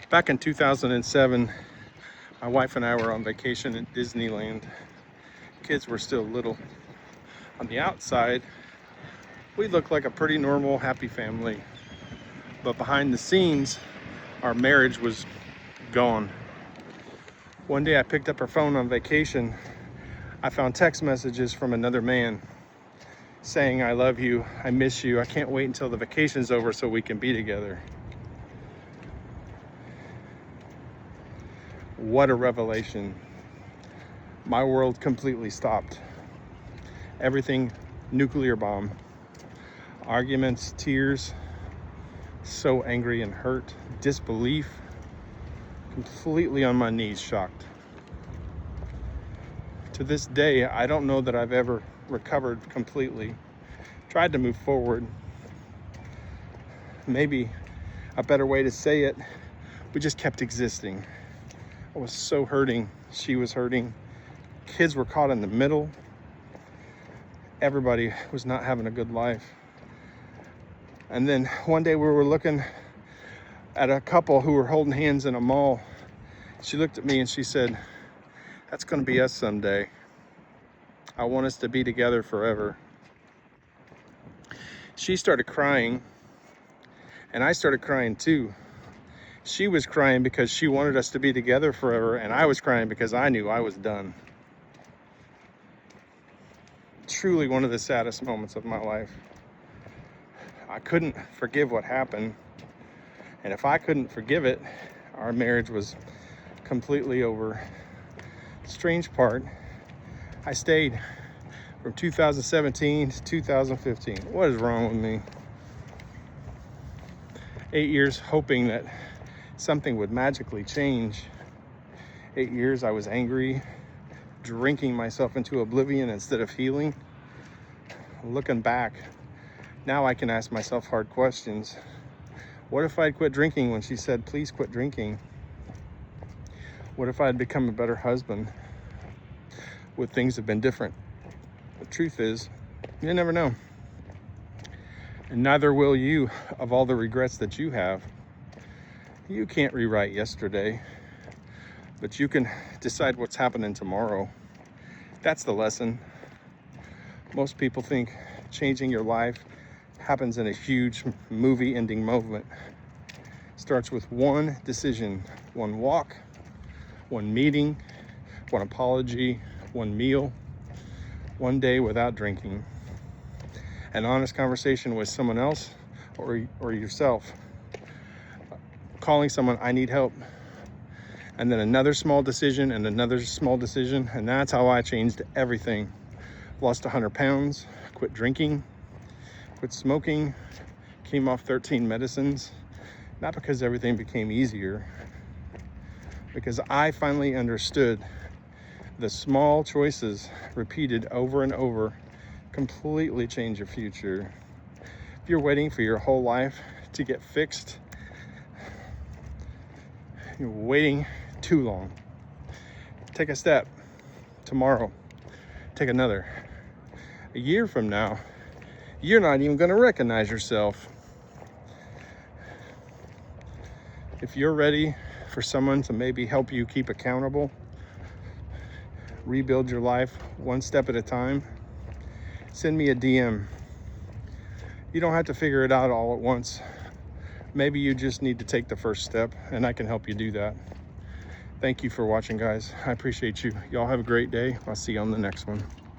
Back in 2007, my wife and I were on vacation at Disneyland. Kids were still little. On the outside, we looked like a pretty normal, happy family. But behind the scenes, our marriage was gone. One day I picked up her phone on vacation. I found text messages from another man saying, "I love you, I miss you, I can't wait until the vacation's over so we can be together." What a revelation. My world completely stopped. Everything nuclear bomb. Arguments, tears, so angry and hurt, disbelief, completely on my knees, shocked. To this day, I don't know that I've ever recovered completely. Tried to move forward. Maybe a better way to say it, we just kept existing. I was so hurting. She was hurting. Kids were caught in the middle. Everybody was not having a good life. And then one day we were looking at a couple who were holding hands in a mall. She looked at me and she said, "That's going to be us someday. I want us to be together forever." She started crying, and I started crying too. She was crying because she wanted us to be together forever, and I was crying because I knew I was done. Truly one of the saddest moments of my life. I couldn't forgive what happened, and if I couldn't forgive it, our marriage was completely over. Strange part, I stayed from 2017 to 2015. What is wrong with me? 8 years hoping that something would magically change. 8 years I was angry, drinking myself into oblivion instead of healing. Looking back, now I can ask myself hard questions. What if I'd quit drinking when she said, "Please quit drinking"? What if I'd become a better husband? Would things have been different? The truth is, you never know. And neither will you, of all the regrets that you have. You can't rewrite yesterday, but you can decide what's happening tomorrow. That's the lesson. Most people think changing your life happens in a huge movie-ending moment. Starts with one decision, one walk, one meeting, one apology, one meal, one day without drinking, an honest conversation with someone else or yourself, calling someone, "I need help," and then another small decision and another small decision, and that's how I changed everything. Lost 100 pounds, quit drinking, quit smoking, came off 13 medicines, not because everything became easier, because I finally understood the small choices repeated over and over completely change your future. If you're waiting for your whole life to get fixed, you're waiting too long. Take a step tomorrow, take another. A year from now, you're not even going to recognize yourself. If you're ready for someone to maybe help you keep accountable, rebuild your life one step at a time, send me a DM. You don't have to figure it out all at once. Maybe you just need to take the first step, and I can help you do that. Thank you for watching, guys. I appreciate you. Y'all have a great day. I'll see you on the next one.